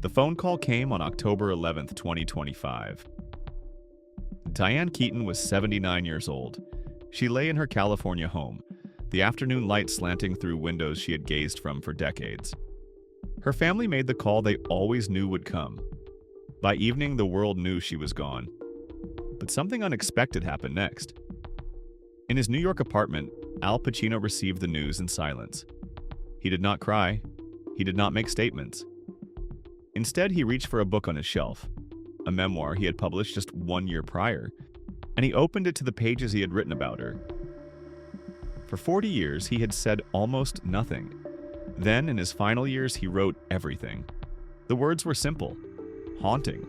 The phone call came on October 11th, 2025. Diane Keaton was 79 years old. She lay in her California home, the afternoon light slanting through windows she had gazed from for decades. Her family made the call they always knew would come. By evening, the world knew she was gone. But something unexpected happened next. In his New York apartment, Al Pacino received the news in silence. He did not cry. He did not make statements. Instead, he reached for a book on his shelf, a memoir he had published just 1 year prior, and he opened it to the pages he had written about her. For 40 years, he had said almost nothing. Then, in his final years, he wrote everything. The words were simple, haunting.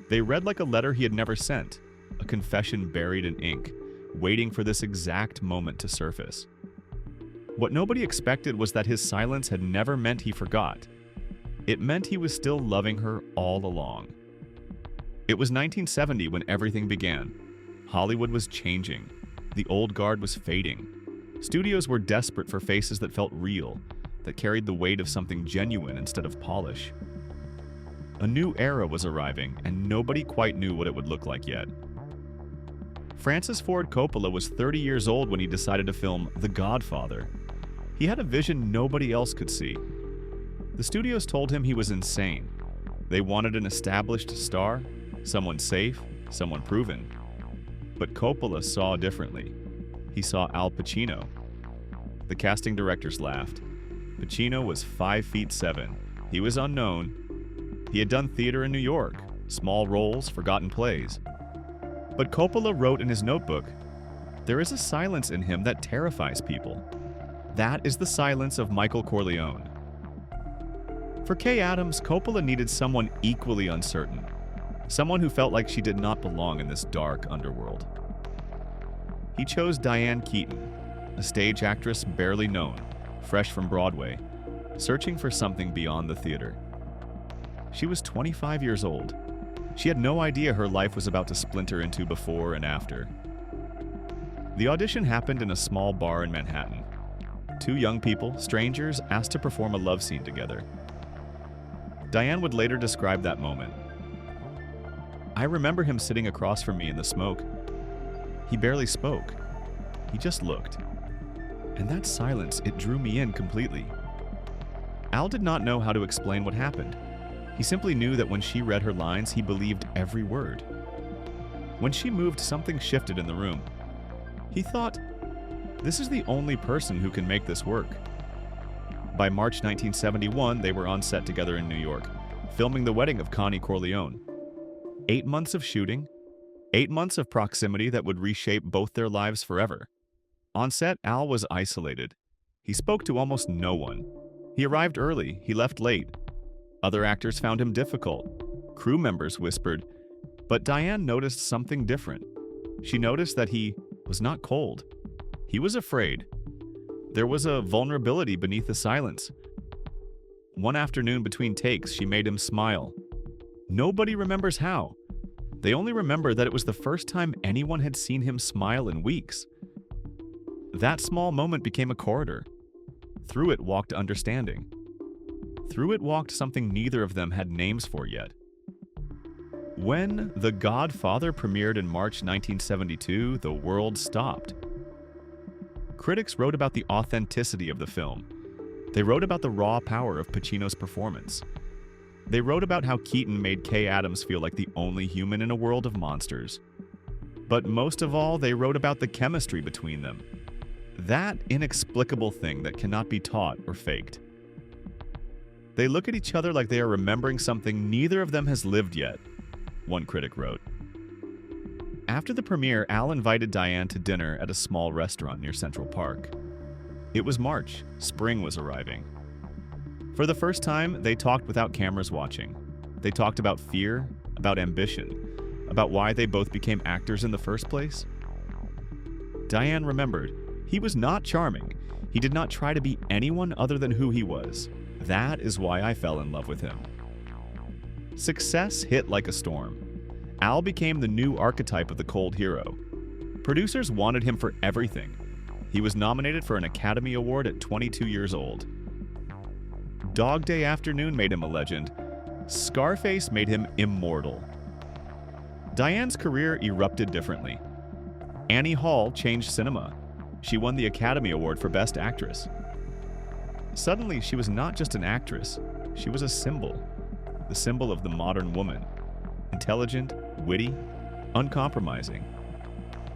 They read like a letter he had never sent, a confession buried in ink, waiting for this exact moment to surface. What nobody expected was that his silence had never meant he forgot. It meant he was still loving her all along. It was 1970 when everything began. Hollywood was changing. The old guard was fading. Studios were desperate for faces that felt real, that carried the weight of something genuine instead of polish. A new era was arriving, and nobody quite knew what it would look like yet. Francis Ford Coppola was 30 years old when he decided to film The Godfather. He had a vision nobody else could see. The studios told him he was insane. They wanted an established star, someone safe, someone proven. But Coppola saw differently. He saw Al Pacino. The casting directors laughed. Pacino was 5'7". He was unknown. He had done theater in New York, small roles, forgotten plays. But Coppola wrote in his notebook, "There is a silence in him that terrifies people. That is the silence of Michael Corleone." For Kay Adams, Coppola needed someone equally uncertain, someone who felt like she did not belong in this dark underworld. He chose Diane Keaton, a stage actress barely known, fresh from Broadway, searching for something beyond the theater. She was 25 years old. She had no idea her life was about to splinter into before and after. The audition happened in a small bar in Manhattan. Two young people, strangers, asked to perform a love scene together. Diane would later describe that moment. "I remember him sitting across from me in the smoke. He barely spoke. He just looked. And that silence, it drew me in completely." Al did not know how to explain what happened. He simply knew that when she read her lines, he believed every word. When she moved, something shifted in the room. He thought, "This is the only person who can make this work." By March 1971, they were on set together in New York, filming the wedding of Connie Corleone. 8 months of shooting, 8 months of proximity that would reshape both their lives forever. On set, Al was isolated. He spoke to almost no one. He arrived early, he left late. Other actors found him difficult. Crew members whispered, but Diane noticed something different. She noticed that he was not cold. He was afraid. There was a vulnerability beneath the silence. One afternoon between takes, she made him smile. Nobody remembers how. They only remember that it was the first time anyone had seen him smile in weeks. That small moment became a corridor. Through it walked understanding. Through it walked something neither of them had names for yet. When The Godfather premiered in March 1972, the world stopped. Critics wrote about the authenticity of the film. They wrote about the raw power of Pacino's performance. They wrote about how Keaton made Kay Adams feel like the only human in a world of monsters. But most of all, they wrote about the chemistry between them. That inexplicable thing that cannot be taught or faked. They look at each other like they are remembering something neither of them has lived yet, one critic wrote. After the premiere, Al invited Diane to dinner at a small restaurant near Central Park. It was March. Spring was arriving. For the first time, they talked without cameras watching. They talked about fear, about ambition, about why they both became actors in the first place. Diane remembered, he was not charming. He did not try to be anyone other than who he was. That is why I fell in love with him. Success hit like a storm. Al became the new archetype of the cold hero. Producers wanted him for everything. He was nominated for an Academy Award at 22 years old. Dog Day Afternoon made him a legend, Scarface made him immortal. Diane's career erupted differently. Annie Hall changed cinema. She won the Academy Award for Best Actress. Suddenly, she was not just an actress, she was a symbol. The symbol of the modern woman. Intelligent, witty, uncompromising.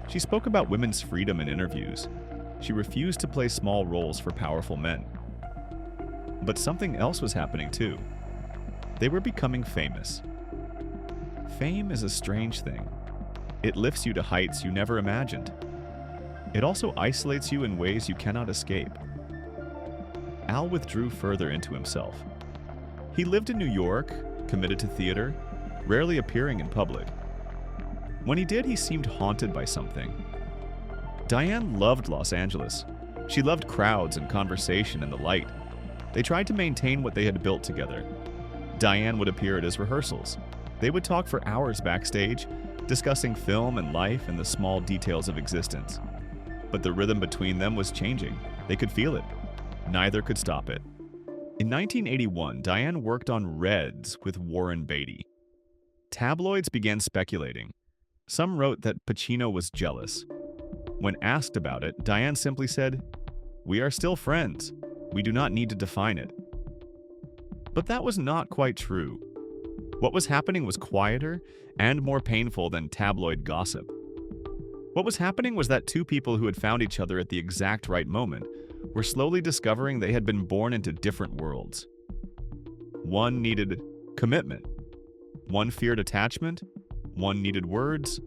She spoke about women's freedom in interviews. She refused to play small roles for powerful men. But something else was happening too. They were becoming famous. Fame is a strange thing. It lifts you to heights you never imagined. It also isolates you in ways you cannot escape. Al withdrew further into himself. He lived in New York, committed to theater, rarely appearing in public. When he did, he seemed haunted by something. Diane loved Los Angeles. She loved crowds and conversation and the light. They tried to maintain what they had built together. Diane would appear at his rehearsals. They would talk for hours backstage, discussing film and life and the small details of existence. But the rhythm between them was changing. They could feel it. Neither could stop it. In 1981, Diane worked on Reds with Warren Beatty. Tabloids began speculating. Some wrote that Pacino was jealous. When asked about it, Diane simply said, "We are still friends. We do not need to define it." But that was not quite true. What was happening was quieter and more painful than tabloid gossip. What was happening was that two people who had found each other at the exact right moment were slowly discovering they had been born into different worlds. One needed commitment. One feared attachment. One needed words.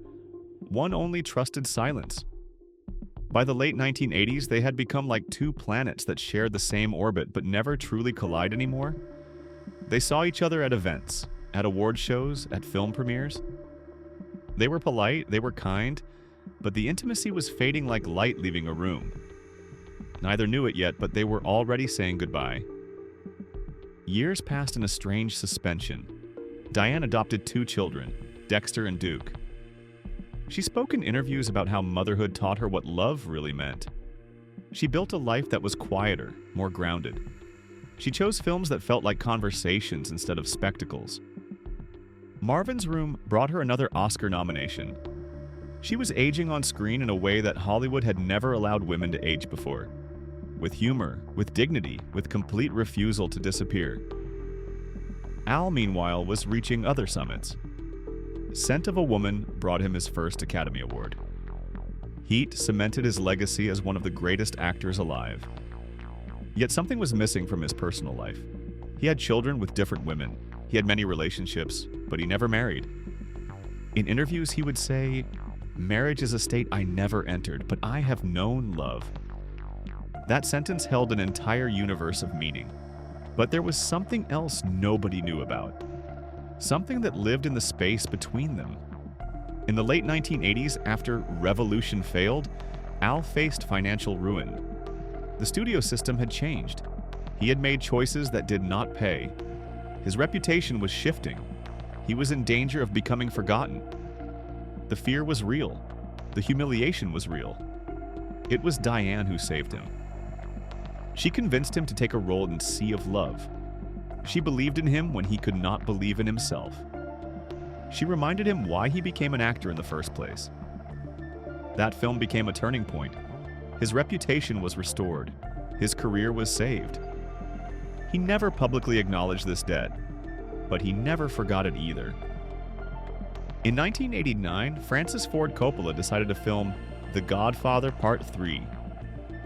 One only trusted silence. By the late 1980s, they had become like two planets that shared the same orbit but never truly collide anymore. They saw each other at events, at award shows, at film premieres. They were polite, they were kind, but the intimacy was fading like light leaving a room. Neither knew it yet, but they were already saying goodbye. Years passed in a strange suspension. Diane adopted two children, Dexter and Duke. She spoke in interviews about how motherhood taught her what love really meant. She built a life that was quieter, more grounded. She chose films that felt like conversations instead of spectacles. Marvin's Room brought her another Oscar nomination. She was aging on screen in a way that Hollywood had never allowed women to age before. With humor, with dignity, with complete refusal to disappear. Al, meanwhile, was reaching other summits. Scent of a Woman brought him his first Academy Award. Heat cemented his legacy as one of the greatest actors alive. Yet something was missing from his personal life. He had children with different women. He had many relationships, but he never married. In interviews, he would say, "Marriage is a state I never entered, but I have known love." That sentence held an entire universe of meaning. But there was something else nobody knew about. Something that lived in the space between them. In the late 1980s, after Revolution failed, Al faced financial ruin. The studio system had changed. He had made choices that did not pay. His reputation was shifting. He was in danger of becoming forgotten. The fear was real. The humiliation was real. It was Diane who saved him. She convinced him to take a role in Sea of Love. She believed in him when he could not believe in himself. She reminded him why he became an actor in the first place. That film became a turning point. His reputation was restored. His career was saved. He never publicly acknowledged this debt, but he never forgot it either. In 1989, Francis Ford Coppola decided to film The Godfather Part 3.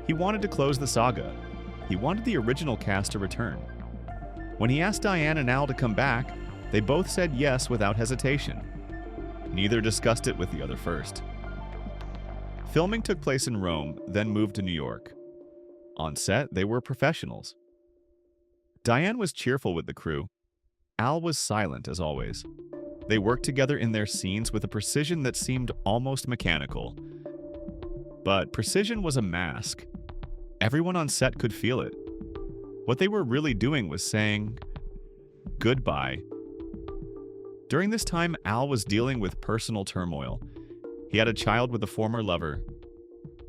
He wanted to close the saga. He wanted the original cast to return. When he asked Diane and Al to come back, they both said yes without hesitation. Neither discussed it with the other first. Filming took place in Rome, then moved to New York. On set, they were professionals. Diane was cheerful with the crew. Al was silent, as always. They worked together in their scenes with a precision that seemed almost mechanical. But precision was a mask. Everyone on set could feel it. What they were really doing was saying goodbye. During this time, Al was dealing with personal turmoil. He had a child with a former lover.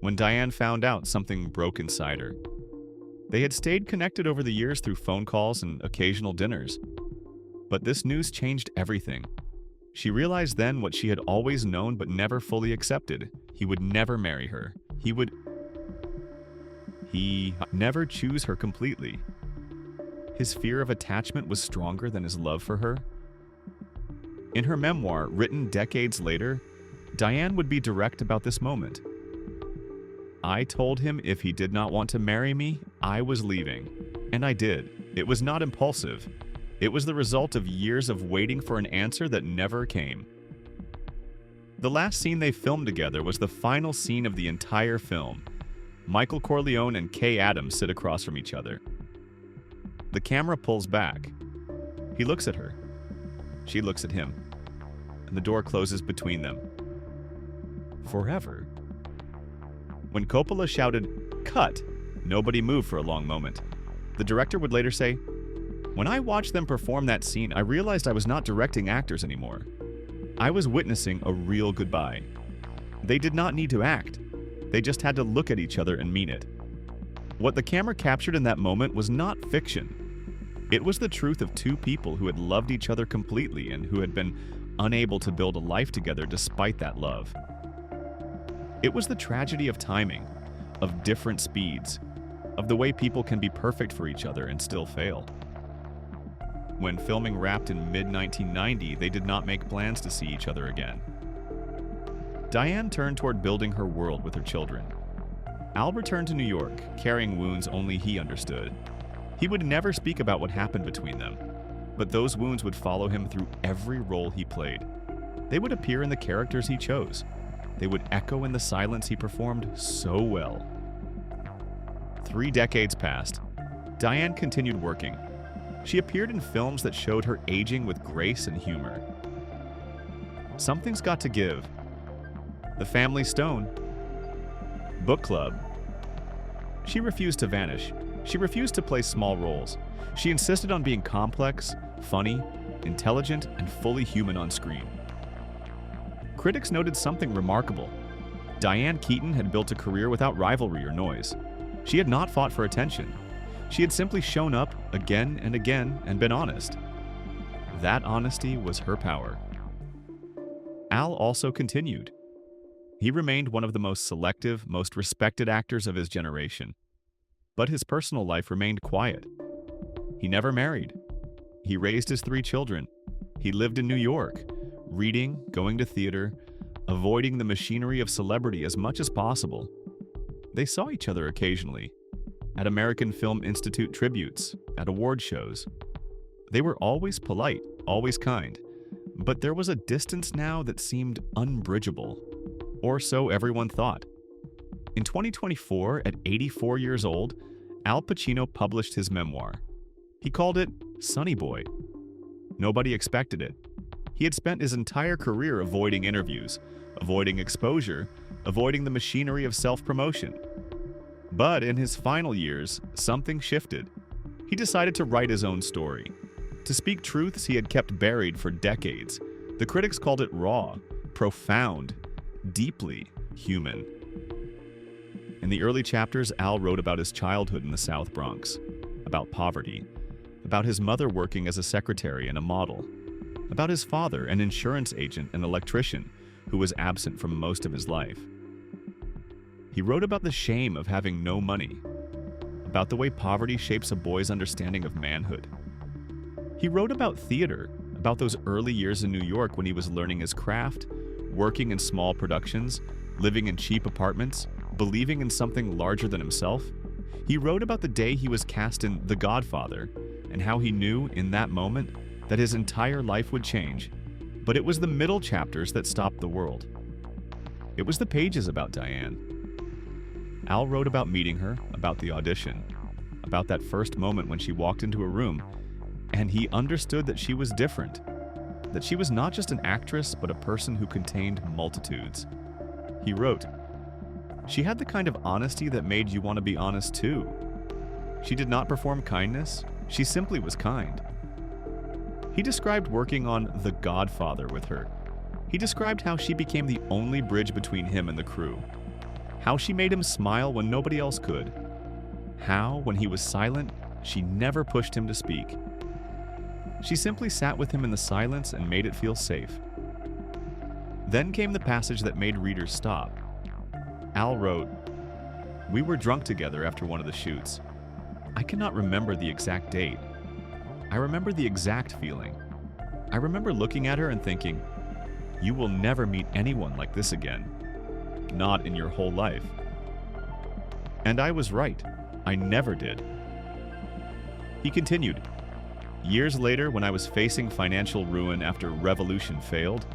When Diane found out, something broke inside her. They had stayed connected over the years through phone calls and occasional dinners. But this news changed everything. She realized then what she had always known but never fully accepted. He would never marry her. He never choose her completely. His fear of attachment was stronger than his love for her. In her memoir, written decades later, Diane would be direct about this moment. I told him if he did not want to marry me, I was leaving. And I did. It was not impulsive. It was the result of years of waiting for an answer that never came. The last scene they filmed together was the final scene of the entire film. Michael Corleone and Kay Adams sit across from each other. The camera pulls back. He looks at her. She looks at him. And the door closes between them. Forever. When Coppola shouted, "Cut!" nobody moved for a long moment. The director would later say, "When I watched them perform that scene, I realized I was not directing actors anymore. I was witnessing a real goodbye. They did not need to act. They just had to look at each other and mean it." What the camera captured in that moment was not fiction. It was the truth of two people who had loved each other completely and who had been unable to build a life together despite that love. It was the tragedy of timing, of different speeds, of the way people can be perfect for each other and still fail. When filming wrapped in mid-1990, they did not make plans to see each other again. Diane turned toward building her world with her children. Al returned to New York, carrying wounds only he understood. He would never speak about what happened between them, but those wounds would follow him through every role he played. They would appear in the characters he chose. They would echo in the silence he performed so well. 3 decades passed. Diane continued working. She appeared in films that showed her aging with grace and humor. Something's Got to Give, The Family Stone, Book Club. She refused to vanish. She refused to play small roles. She insisted on being complex, funny, intelligent, and fully human on screen. Critics noted something remarkable. Diane Keaton had built a career without rivalry or noise. She had not fought for attention. She had simply shown up again and again and been honest. That honesty was her power. Al also continued. He remained one of the most selective, most respected actors of his generation. But his personal life remained quiet. He never married. He raised his 3 children. He lived in New York, reading, going to theater, avoiding the machinery of celebrity as much as possible. They saw each other occasionally, at American Film Institute tributes, at award shows. They were always polite, always kind, but there was a distance now that seemed unbridgeable, or so everyone thought. In 2024, at 84 years old, Al Pacino published his memoir. He called it Sonny Boy. Nobody expected it. He had spent his entire career avoiding interviews, avoiding exposure, avoiding the machinery of self-promotion. But in his final years, something shifted. He decided to write his own story, to speak truths he had kept buried for decades. The critics called it raw, profound, deeply human. In the early chapters, Al wrote about his childhood in the South Bronx, about poverty, about his mother working as a secretary and a model, about his father, an insurance agent and electrician who was absent from most of his life. He wrote about the shame of having no money, about the way poverty shapes a boy's understanding of manhood. He wrote about theater, about those early years in New York when he was learning his craft, working in small productions, living in cheap apartments, believing in something larger than himself. He wrote about the day he was cast in The Godfather and how he knew in that moment that his entire life would change. But it was the middle chapters that stopped the world. It was the pages about Diane. Al wrote about meeting her, about the audition, about that first moment when she walked into a room, and he understood that she was different, that she was not just an actress but a person who contained multitudes. He wrote, "She had the kind of honesty that made you want to be honest too. She did not perform kindness, she simply was kind." He described working on The Godfather with her. He described how she became the only bridge between him and the crew. How she made him smile when nobody else could. How, when he was silent, she never pushed him to speak. She simply sat with him in the silence and made it feel safe. Then came the passage that made readers stop. Al wrote, "We were drunk together after one of the shoots. I cannot remember the exact date. I remember the exact feeling. I remember looking at her and thinking, you will never meet anyone like this again. Not in your whole life." And I was right. I never did. He continued, "Years later, when I was facing financial ruin after Revolution failed,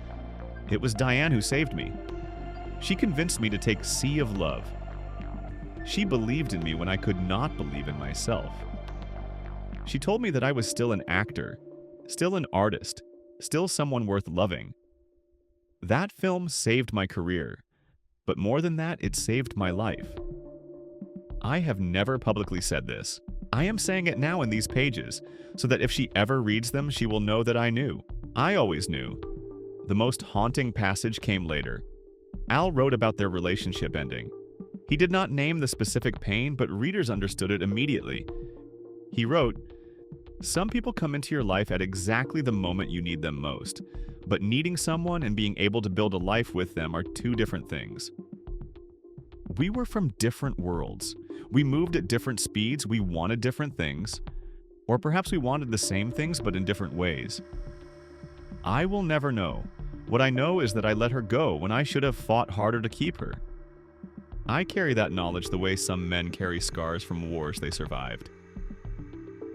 it was Diane who saved me. She convinced me to take Sea of Love. She believed in me when I could not believe in myself. She told me that I was still an actor, still an artist, still someone worth loving. That film saved my career, but more than that, it saved my life. I have never publicly said this. I am saying it now in these pages, so that if she ever reads them, she will know that I knew. I always knew. The most haunting passage came later. Al wrote about their relationship ending. He did not name the specific pain, but readers understood it immediately. He wrote, "Some people come into your life at exactly the moment you need them most, but needing someone and being able to build a life with them are two different things. We were from different worlds. We moved at different speeds, we wanted different things, or perhaps we wanted the same things but in different ways. I will never know. What I know is that I let her go when I should have fought harder to keep her. I carry that knowledge the way some men carry scars from wars they survived."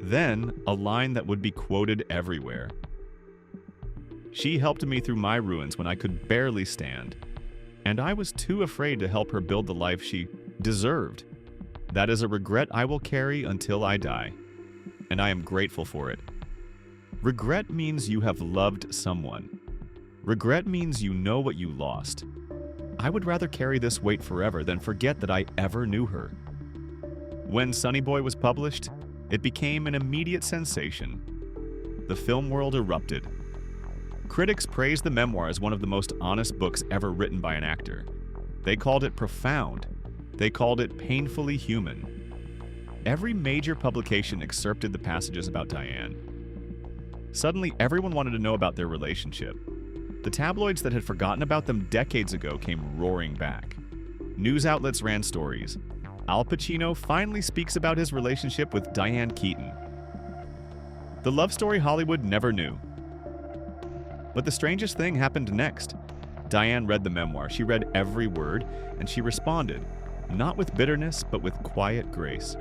Then, a line that would be quoted everywhere. "She helped me through my ruins when I could barely stand, and I was too afraid to help her build the life she deserved. That is a regret I will carry until I die, and I am grateful for it. Regret means you have loved someone. Regret means you know what you lost. I would rather carry this weight forever than forget that I ever knew her." When Sonny Boy was published, it became an immediate sensation. The film world erupted. Critics praised the memoir as one of the most honest books ever written by an actor. They called it profound. They called it painfully human. Every major publication excerpted the passages about Diane. Suddenly, everyone wanted to know about their relationship. The tabloids that had forgotten about them decades ago came roaring back. News outlets ran stories. Al Pacino finally speaks about his relationship with Diane Keaton. The love story Hollywood never knew. But the strangest thing happened next. Diane read the memoir. She read every word, and she responded, not with bitterness, but with quiet grace.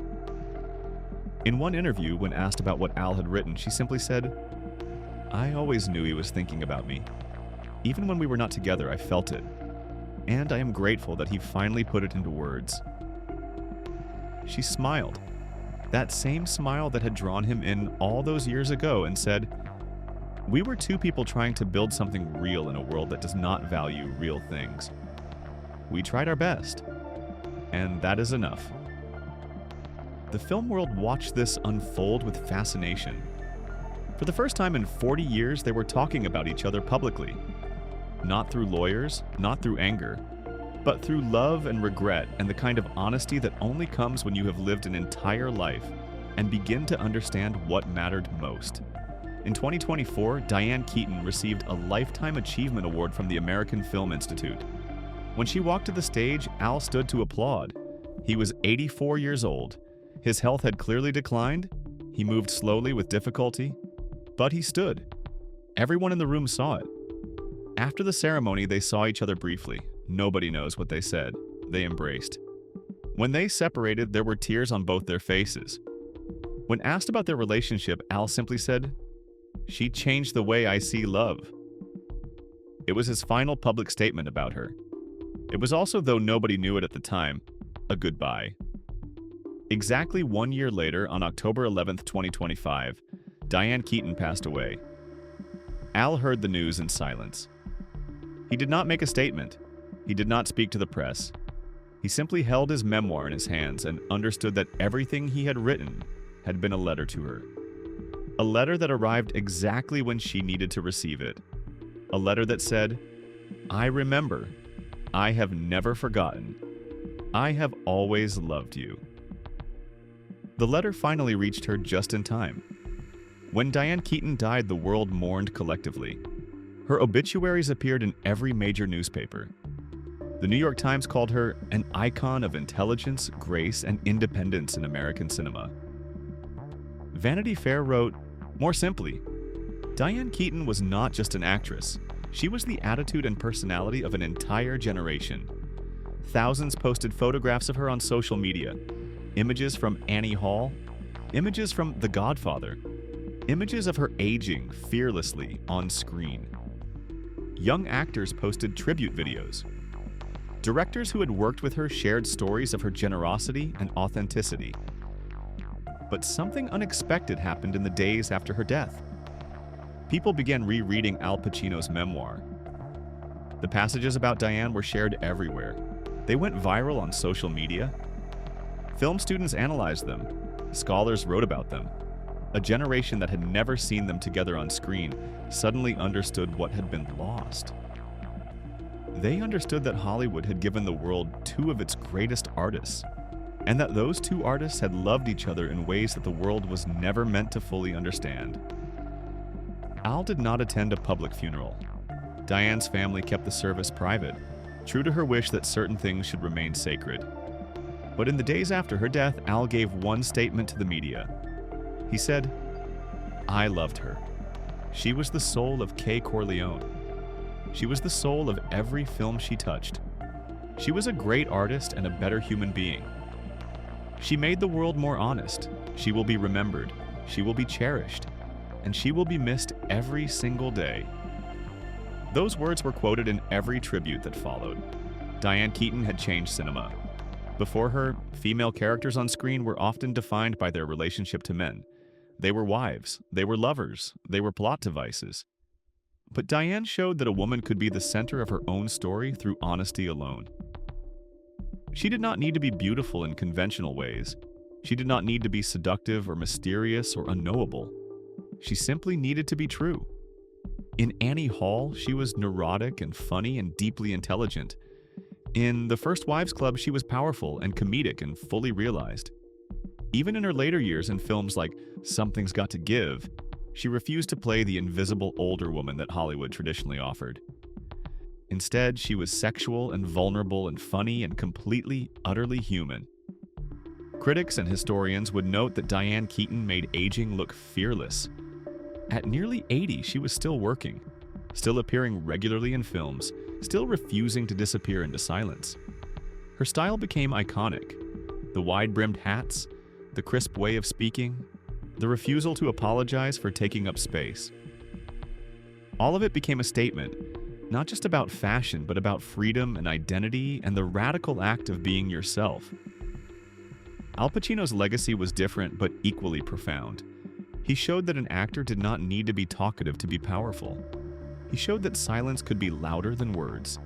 In one interview, when asked about what Al had written, she simply said, "I always knew he was thinking about me. Even when we were not together, I felt it. And I am grateful that he finally put it into words." She smiled. That same smile that had drawn him in all those years ago, and said, "We were two people trying to build something real in a world that does not value real things. We tried our best. And that is enough." The film world watched this unfold with fascination. For the first time in 40 years, they were talking about each other publicly. Not through lawyers, not through anger, but through love and regret and the kind of honesty that only comes when you have lived an entire life and begin to understand what mattered most. In 2024, Diane Keaton received a Lifetime Achievement Award from the American Film Institute. When she walked to the stage, Al stood to applaud. He was 84 years old. His health had clearly declined. He moved slowly with difficulty, but he stood. Everyone in the room saw it. After the ceremony, they saw each other briefly. Nobody knows what they said. They embraced. When they separated, there were tears on both their faces. When asked about their relationship, Al simply said, "She changed the way I see love." It was his final public statement about her. It was also, though nobody knew it at the time, a goodbye. Exactly 1 year later, on October 11th, 2025, Diane Keaton passed away. Al heard the news in silence. He did not make a statement. He did not speak to the press. He simply held his memoir in his hands and understood that everything he had written had been a letter to her. A letter that arrived exactly when she needed to receive it. A letter that said, "I remember. I have never forgotten. I have always loved you." The letter finally reached her just in time. When Diane Keaton died, the world mourned collectively. Her obituaries appeared in every major newspaper. The New York Times called her an icon of intelligence, grace, and independence in American cinema. Vanity Fair wrote, more simply, Diane Keaton was not just an actress. She was the attitude and personality of an entire generation. Thousands posted photographs of her on social media. Images from Annie Hall, images from The Godfather, images of her aging fearlessly on screen. Young actors posted tribute videos. Directors who had worked with her shared stories of her generosity and authenticity. But something unexpected happened in the days after her death. People began rereading Al Pacino's memoir. The passages about Diane were shared everywhere. They went viral on social media. Film students analyzed them. Scholars wrote about them. A generation that had never seen them together on screen suddenly understood what had been lost. They understood that Hollywood had given the world two of its greatest artists, and that those two artists had loved each other in ways that the world was never meant to fully understand. Al did not attend a public funeral. Diane's family kept the service private, true to her wish that certain things should remain sacred. But in the days after her death, Al gave one statement to the media. He said, "I loved her. She was the soul of Kay Corleone. She was the soul of every film she touched. She was a great artist and a better human being. She made the world more honest. She will be remembered. She will be cherished. And she will be missed every single day." Those words were quoted in every tribute that followed. Diane Keaton had changed cinema. Before her, female characters on screen were often defined by their relationship to men. They were wives, they were lovers, they were plot devices. But Diane showed that a woman could be the center of her own story through honesty alone. She did not need to be beautiful in conventional ways. She did not need to be seductive or mysterious or unknowable. She simply needed to be true. In Annie Hall, she was neurotic and funny and deeply intelligent. In The First Wives Club, she was powerful and comedic and fully realized. Even in her later years in films like Something's Got to Give, she refused to play the invisible older woman that Hollywood traditionally offered. Instead, she was sexual and vulnerable and funny and completely, utterly human. Critics and historians would note that Diane Keaton made aging look fearless. At nearly 80, she was still working, still appearing regularly in films, still refusing to disappear into silence. Her style became iconic. The wide-brimmed hats, the crisp way of speaking, the refusal to apologize for taking up space. All of it became a statement, not just about fashion, but about freedom and identity and the radical act of being yourself. Al Pacino's legacy was different but equally profound. He showed that an actor did not need to be talkative to be powerful. He showed that silence could be louder than words.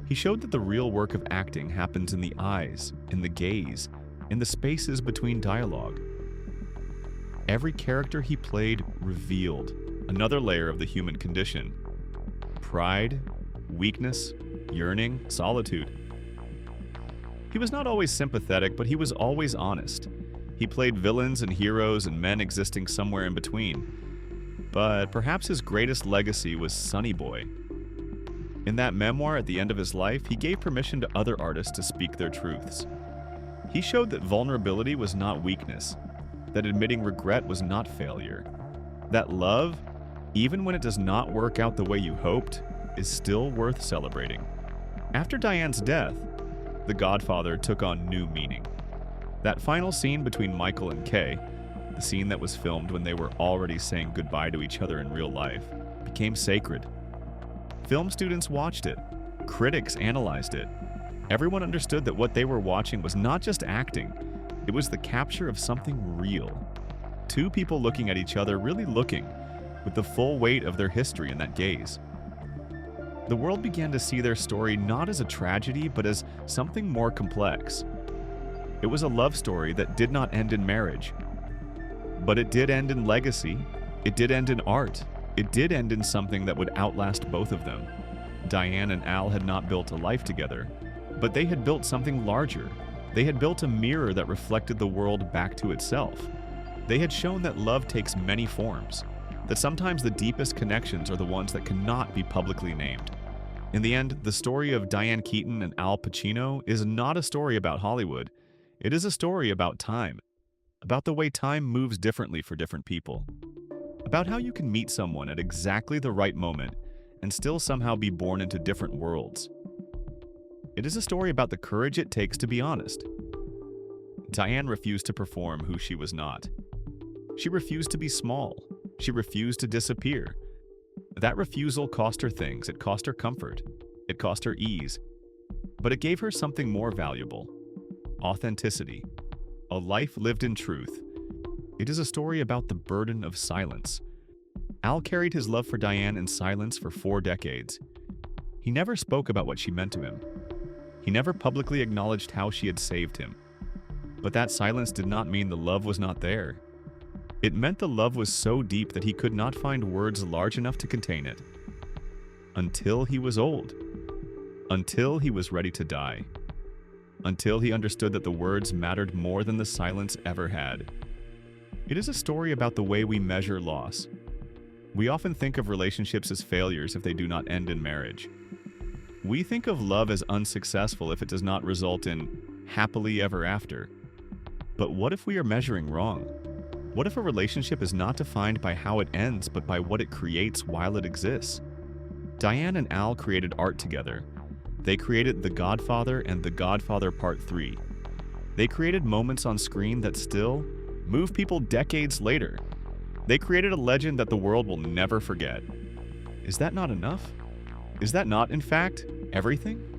He showed that the real work of acting happens in the eyes, in the gaze, in the spaces between dialogue. Every character he played revealed another layer of the human condition: pride, weakness, yearning, solitude. He was not always sympathetic, but he was always honest. He played villains and heroes and men existing somewhere in between. But perhaps his greatest legacy was Sonny Boy. In that memoir at the end of his life, he gave permission to other artists to speak their truths. He showed that vulnerability was not weakness, that admitting regret was not failure, that love, even when it does not work out the way you hoped, is still worth celebrating. After Diane's death, The Godfather took on new meaning. That final scene between Michael and Kay, the scene that was filmed when they were already saying goodbye to each other in real life, became sacred. Film students watched it. Critics analyzed it. Everyone understood that what they were watching was not just acting, it was the capture of something real. Two people looking at each other, really looking, with the full weight of their history in that gaze. The world began to see their story not as a tragedy, but as something more complex. It was a love story that did not end in marriage. But it did end in legacy. It did end in art. It did end in something that would outlast both of them. Diane and Al had not built a life together, but they had built something larger. They had built a mirror that reflected the world back to itself. They had shown that love takes many forms, that sometimes the deepest connections are the ones that cannot be publicly named. In the end, the story of Diane Keaton and Al Pacino is not a story about Hollywood. It is a story about time, about the way time moves differently for different people, about how you can meet someone at exactly the right moment and still somehow be born into different worlds. It is a story about the courage it takes to be honest. Diane refused to perform who she was not. She refused to be small. She refused to disappear. That refusal cost her things. It cost her comfort. It cost her ease. But it gave her something more valuable: authenticity, a life lived in truth. It is a story about the burden of silence. Al carried his love for Diane in silence for 4 decades. He never spoke about what she meant to him. He never publicly acknowledged how she had saved him. But that silence did not mean the love was not there. It meant the love was so deep that he could not find words large enough to contain it. Until he was old. Until he was ready to die. Until he understood that the words mattered more than the silence ever had. It is a story about the way we measure loss. We often think of relationships as failures if they do not end in marriage. We think of love as unsuccessful if it does not result in happily ever after. But what if we are measuring wrong? What if a relationship is not defined by how it ends, but by what it creates while it exists? Diane and Al created art together. They created The Godfather and The Godfather Part 3. They created moments on screen that still move people decades later. They created a legend that the world will never forget. Is that not enough? Is that not, in fact, everything?